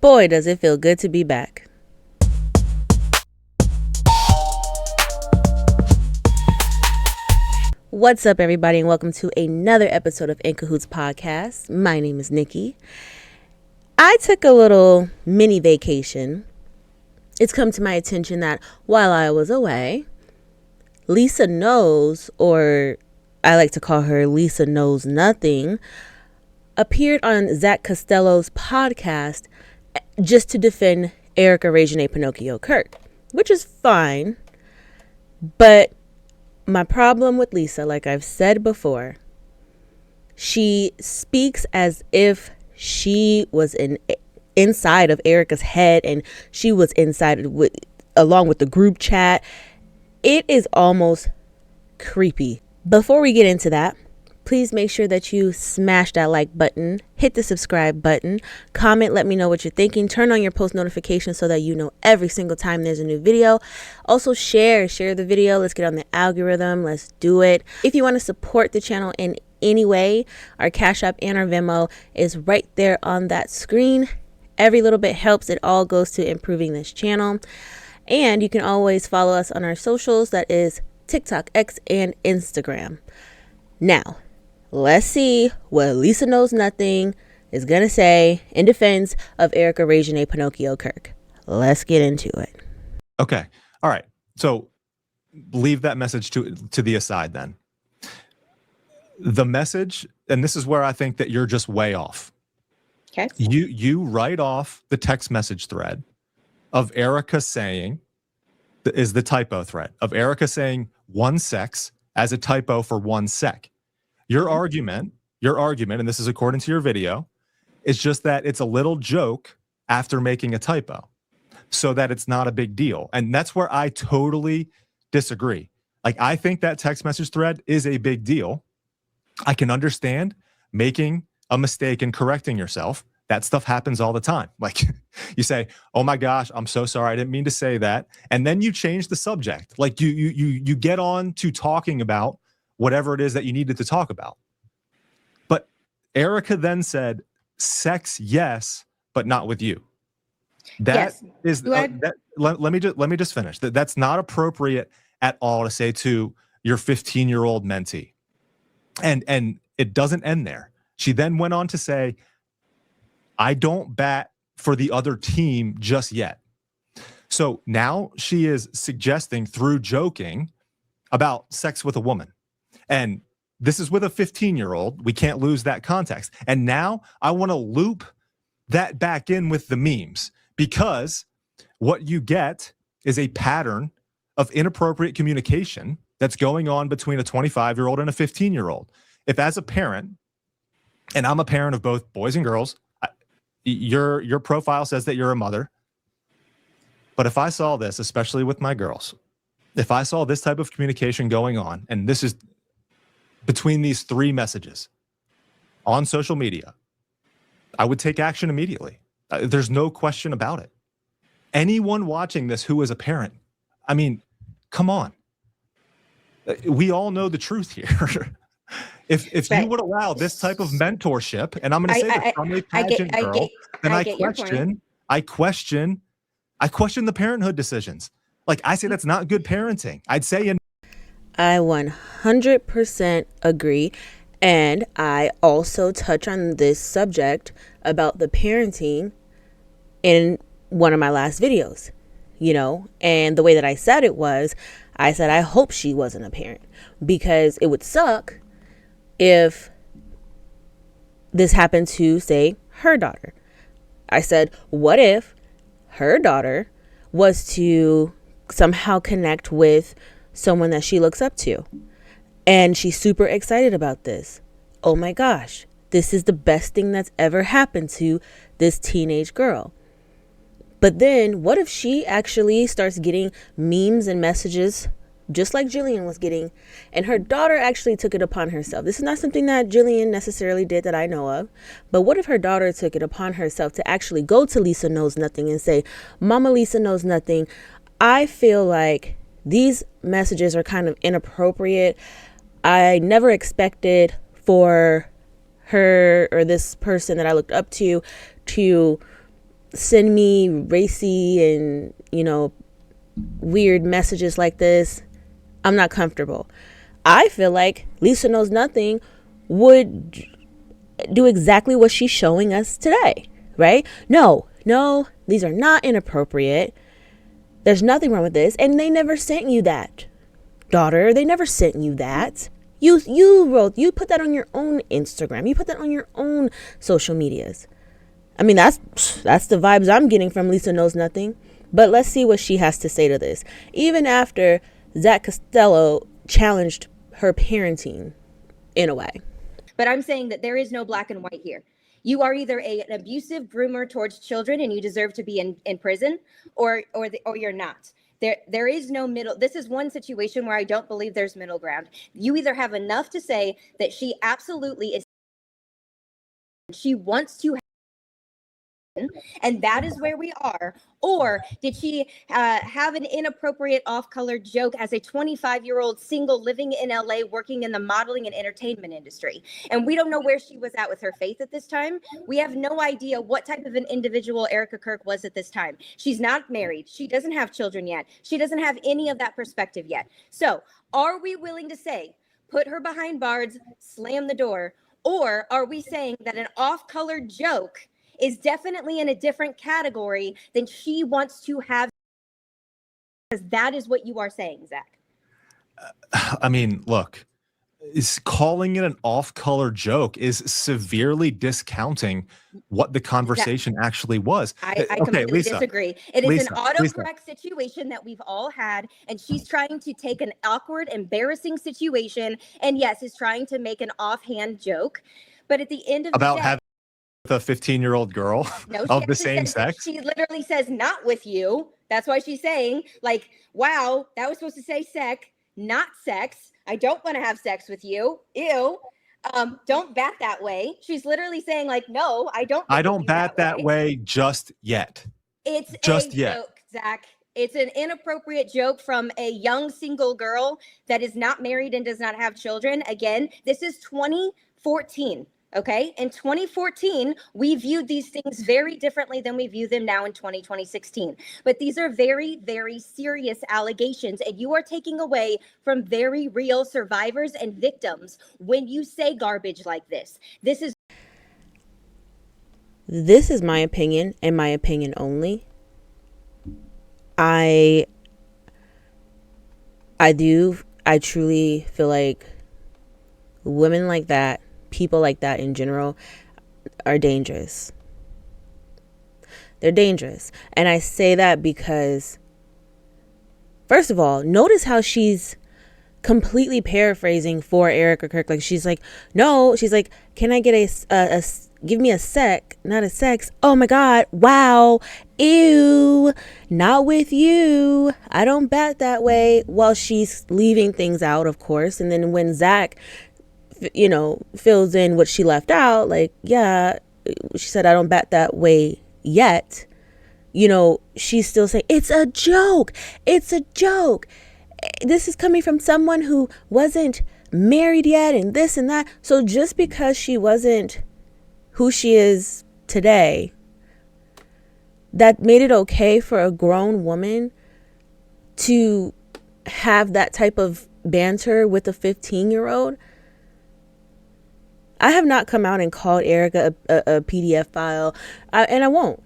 Boy, does it feel good to be back. What's up, everybody, and welcome to another episode of In Cahoots Podcast. My name is Nikki. I took a little mini vacation. It's come to my attention that while I was away, LisaKnows, or I like to call her Lisa Knows Nothing, appeared on Zach Costello's podcast just to defend Erika Kirk, which is fine. But my problem with Lisa, like I've said before, she speaks as if she was inside of Erika's head and she was inside along with the group chat. It is almost creepy. Before we get into that, please make sure that you smash that like button, hit the subscribe button, comment, let me know what you're thinking, turn on your post notifications so that you know every single time there's a new video. Also share the video. Let's get on the algorithm. Let's do it. If you want to support the channel in any way, our Cash App and our Venmo is right there on that screen. Every little bit helps. It all goes to improving this channel. And you can always follow us on our socials. That is TikTok, X, and Instagram. Now, let's see what Lisa Knows Nothing is going to say in defense of Erika Kirk. Let's get into it. Okay. All right. So leave that message to the aside then. The message, and this is where I think that you're just way off. Okay. You write off the text message thread of Erika saying, is the typo thread, of Erika saying one sex as a typo for one sec. Your argument, and this is according to your video, is just that it's a little joke after making a typo so that it's not a big deal. And that's where I totally disagree. Like, I think that text message thread is a big deal. I can understand making a mistake and correcting yourself. That stuff happens all the time. Like, you say, oh my gosh, I'm so sorry, I didn't mean to say that. And then you change the subject. Like, you get on to talking about whatever it is that you needed to talk about. But Erika then said, sex, yes, but not with you. That is, let me just finish. That's not appropriate at all to say to your 15-year-old mentee. And it doesn't end there. She then went on to say, I don't bat for the other team just yet. So now she is suggesting through joking about sex with a woman. And this is with a 15-year-old. We can't lose that context. And now I want to loop that back in with the memes, because what you get is a pattern of inappropriate communication that's going on between a 25-year-old and a 15-year-old. If as a parent, and I'm a parent of both boys and girls, your profile says that you're a mother. But if I saw this, especially with my girls, if I saw this type of communication going on, and this is between these three messages on social media, I would take action immediately. There's no question about it. Anyone watching this who is a parent, I mean, come on. We all know the truth here. If you would allow this type of mentorship, and I'm going to say this from a pageant girl, then I question the parenthood decisions. Like, I say that's not good parenting. I'd say I 100% agree. And I also touch on this subject about the parenting in one of my last videos, and the way that I said it was, I said, I hope she wasn't a parent, because it would suck if this happened to, say, her daughter. I said, what if her daughter was to somehow connect with someone that she looks up to, and she's super excited about this? Oh my gosh, this is the best thing that's ever happened to this teenage girl. But then what if she actually starts getting memes and messages just like Jillian was getting, and her daughter actually took it upon herself? This is not something that Jillian necessarily did that I know of, but what if her daughter took it upon herself to actually go to Lisa Knows Nothing and say, Mama Lisa Knows Nothing, I feel like these messages are kind of inappropriate. I never expected for her or this person that I looked up to send me racy and, weird messages like this, I'm not comfortable. I feel like Lisa Knows Nothing would do exactly what she's showing us today, right? No, these are not inappropriate. There's nothing wrong with this. And they never sent you that, daughter. They never sent you that. You put that on your own Instagram. You put that on your own social medias. I mean, that's the vibes I'm getting from Lisa Knows Nothing. But let's see what she has to say to this. Even after Zach Costello challenged her parenting in a way. But I'm saying that there is no black and white here. You are either an abusive groomer towards children and you deserve to be in prison, or you're not. There is no middle. This is one situation where I don't believe there's middle ground. You either have enough to say that she absolutely is, she wants to, and that is where we are, or did she have an inappropriate off-color joke as a 25-year-old single living in LA working in the modeling and entertainment industry? And we don't know where she was at with her faith at this time. We have no idea what type of an individual Erika Kirk was at this time. She's not married. She doesn't have children yet. She doesn't have any of that perspective yet. So are we willing to say, put her behind bars, slam the door, or are we saying that an off-color joke is definitely in a different category than she wants to have? Because that is what you are saying, Zach. I mean, look, is calling it an off-color joke is severely discounting what the conversation actually was. I completely disagree. It is an autocorrect situation that we've all had, and she's trying to take an awkward, embarrassing situation, and yes, is trying to make an offhand joke. But at the end of the day, having a 15-year-old girl of the same sex. She literally says not with you. That's why she's saying, like, wow, that was supposed to say sec, not sex. I don't want to have sex with you. Ew. Don't bat that way. She's literally saying, like, no, I don't bat that way just yet. It's just a joke, Zach. It's an inappropriate joke from a young single girl that is not married and does not have children. Again, this is 2014. Okay. In 2014, we viewed these things very differently than we view them now in 2016. But these are very, very serious allegations, and you are taking away from very real survivors and victims when you say garbage like this. This is my opinion, and my opinion only. I truly feel like women like that, people like that in general, are dangerous. They're dangerous. And I say that because, first of all, notice how she's completely paraphrasing for Erika Kirk. Like, she's like, no, she's like, can I get a give me a sec, not a sex. Oh my God. Wow. Ew. Not with you. I don't bat that way. While she's leaving things out, of course. And then when Zach, fills in what she left out, like, yeah, she said, I don't bat that way yet. She's still saying, it's a joke. It's a joke. This is coming from someone who wasn't married yet and this and that. So just because she wasn't who she is today, that made it okay for a grown woman to have that type of banter with a 15-year-old. I have not come out and called Erika a PDF file, and I won't.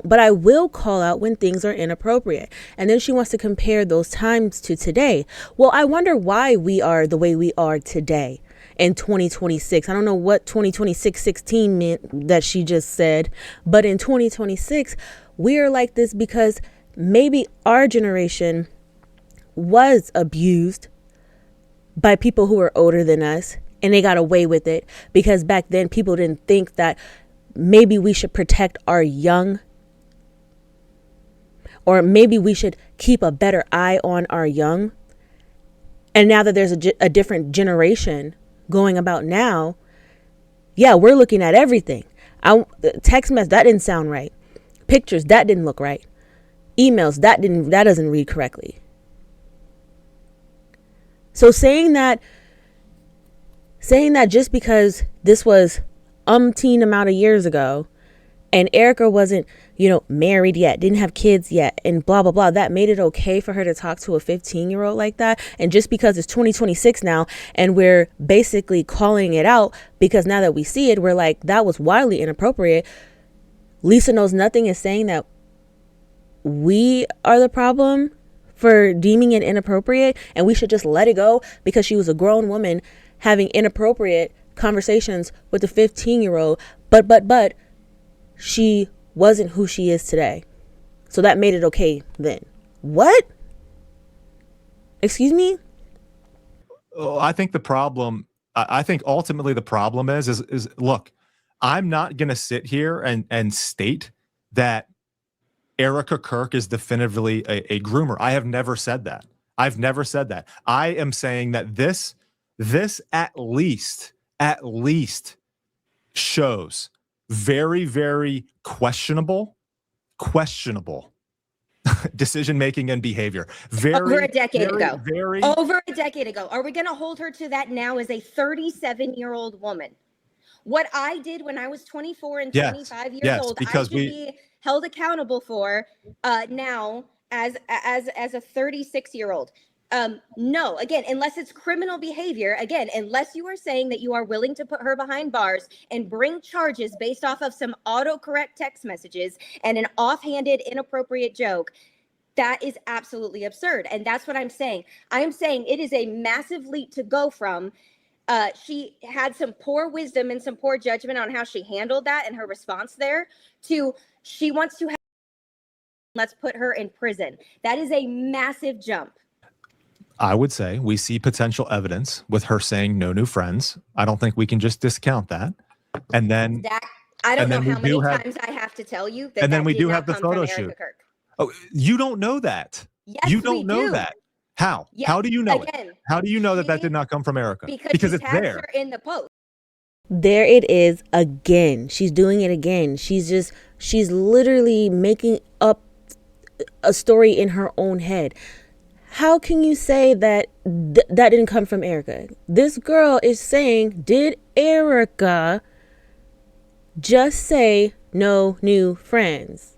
But I will call out when things are inappropriate. And then she wants to compare those times to today. Well, I wonder why we are the way we are today in 2026. I don't know what 2026-16 meant that she just said, but in 2026, we are like this because maybe our generation was abused by people who were older than us, and they got away with it because back then people didn't think that maybe we should protect our young, or maybe we should keep a better eye on our young. And now that there's a different generation going about now, yeah, we're looking at everything. Text message, that didn't sound right. Pictures, that didn't look right. Emails, that doesn't read correctly. So saying that just because this was umpteen amount of years ago and Erika wasn't married yet, didn't have kids yet, and blah, blah, blah. That made it okay for her to talk to a 15-year-old like that. And just because it's 2026 now and we're basically calling it out because now that we see it, we're like, that was wildly inappropriate. Lisa Knows Nothing is saying that we are the problem for deeming it inappropriate and we should just let it go because she was a grown woman having inappropriate conversations with a 15-year-old. But she wasn't who she is today. So that made it okay then. What? Excuse me? Oh, I think the problem, I think ultimately the problem is look, I'm not going to sit here and state that Erika Kirk is definitively a groomer. I have never said that. I've never said that. I am saying that this at least shows very, very questionable decision making and behavior. Over a decade ago. Very over a decade ago. Are we going to hold her to that now as a 37-year-old woman? What I did when I was 24 and 25 years old, I should be held accountable for now as a 36-year-old. No, again, unless it's criminal behavior, again, unless you are saying that you are willing to put her behind bars and bring charges based off of some autocorrect text messages and an offhanded, inappropriate joke, that is absolutely absurd. And that's what I'm saying. I'm saying it is a massive leap to go from she had some poor wisdom and some poor judgment on how she handled that and her response there to she wants to have, let's put her in prison. That is a massive jump. I would say we see potential evidence with her saying no new friends. I don't think we can just discount that. And then I don't know how many times I have to tell you that. And then we do have the photo shoot. Oh, you don't know that. Yes, you don't know that. How? Yes, how do you know again, it? How do you know that did not come from Erika? Because it's there her in the post. There it is again. She's doing it again. She's literally making up a story in her own head. How can you say that that didn't come from Erika? This girl is saying, did Erika just say no new friends?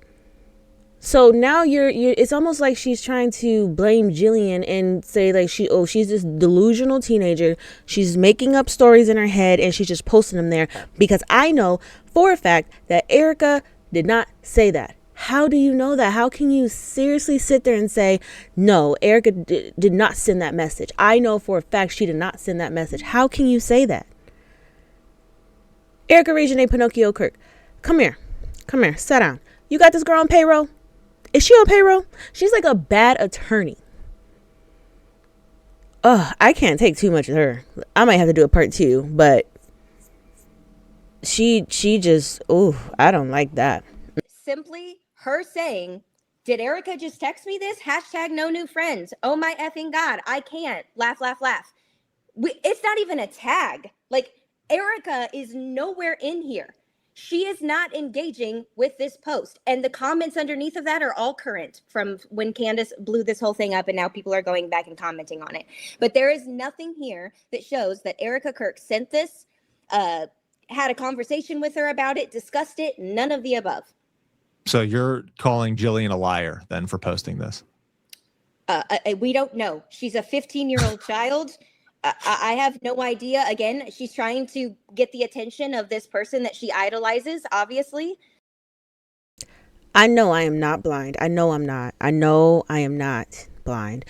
So now it's almost like she's trying to blame Jillian and say like she's this delusional teenager. She's making up stories in her head and she's just posting them there because I know for a fact that Erika did not say that. How do you know that? How can you seriously sit there and say, no, Erika did not send that message? I know for a fact she did not send that message. How can you say that? Erika Reginae Pinocchio Kirk, come here, sit down. You got this girl on payroll? Is she on payroll? She's like a bad attorney. I can't take too much of her. I might have to do a part 2, but she just, I don't like that. Simply her saying, did Erika just text me this? Hashtag no new friends. Oh my effing God, I can't. Laugh, laugh, laugh. It's not even a tag. Like, Erika is nowhere in here. She is not engaging with this post. And the comments underneath of that are all current from when Candace blew this whole thing up and now people are going back and commenting on it. But there is nothing here that shows that Erika Kirk sent this, had a conversation with her about it, discussed it, none of the above. So you're calling Jillian a liar then for posting this? We don't know. She's a 15-year-old child. I have no idea. Again, she's trying to get the attention of this person that she idolizes, obviously. I know I am not blind. I know I'm not. I know I am not blind.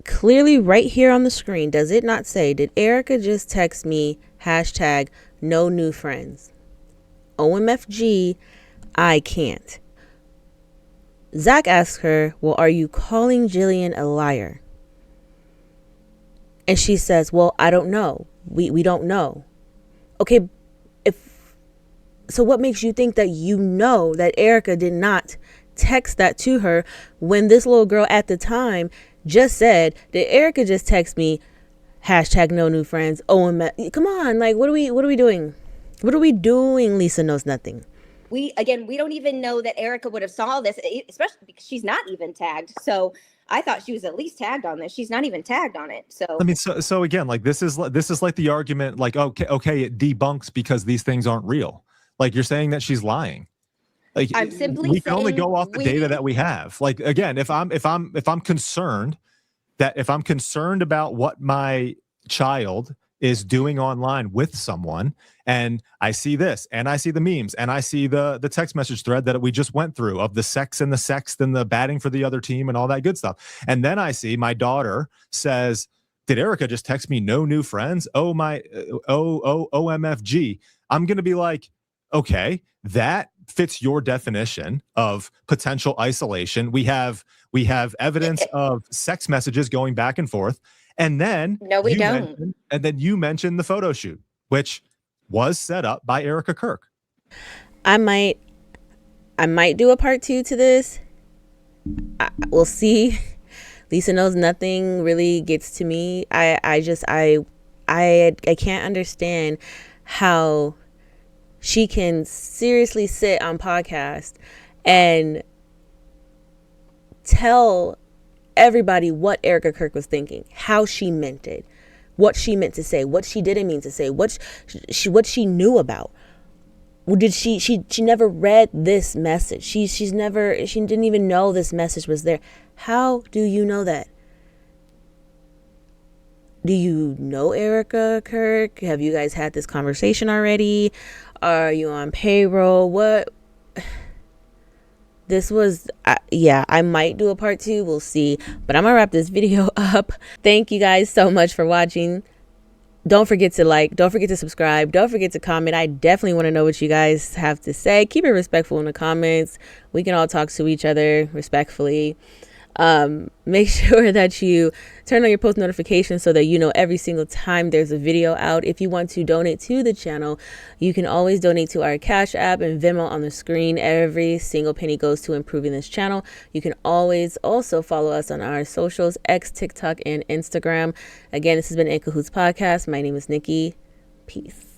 Clearly right here on the screen, does it not say, did Erika just text me hashtag no new friends? OMFG, I can't. Zach asks her, well, are you calling Jillian a liar? And she says, well, I don't know. We don't know. Okay, so what makes you think that you know that Erika did not text that to her when this little girl at the time just said, did Erika just text me hashtag no new friends? Come on, like what are we doing? What are we doing? Lisa Knows Nothing. We don't even know that Erika would have saw this, especially because she's not even tagged. So I thought she was at least tagged on this. She's not even tagged on it. So I mean, so again, like this is like the argument, like okay, it debunks because these things aren't real. Like you're saying that she's lying. Like, I'm simply we can only saying go off the data that we have. Like, again, if I'm concerned about what my child is doing online with someone, and I see this, and I see the memes, and I see the text message thread that we just went through of the sex and the sext and the batting for the other team and all that good stuff, and then I see my daughter says, did Erika just text me no new friends? Oh my, OMFG. I'm going to be like, okay, that fits your definition of potential isolation. We have evidence of sex messages going back and forth. And then No, we don't. You mentioned the photo shoot, which was set up by Erika Kirk. I might do a part 2 to this. We'll see. Lisa Knows Nothing really gets to me. I can't understand how she can seriously sit on podcast and tell everybody what Erika Kirk was thinking, how she meant it, what she meant to say, what she didn't mean to say, what she knew about. Did she never read this message? She didn't even know this message was there. How do you know that? Do you know Erika Kirk? Have you guys had this conversation already? Are you on payroll? What? This was, I might do a part 2. We'll see. But I'm going to wrap this video up. Thank you guys so much for watching. Don't forget to like. Don't forget to subscribe. Don't forget to comment. I definitely want to know what you guys have to say. Keep it respectful in the comments. We can all talk to each other respectfully. Make sure that you turn on your post notifications so that you know every single time there's a video out. If you want to donate to the channel, you can always donate to our Cash App and Venmo on the screen. Every single penny goes to improving this channel. You can always also follow us on our socials, X, TikTok, and Instagram. Again, this has been In Cahoots Podcast. My name is Nikki. Peace.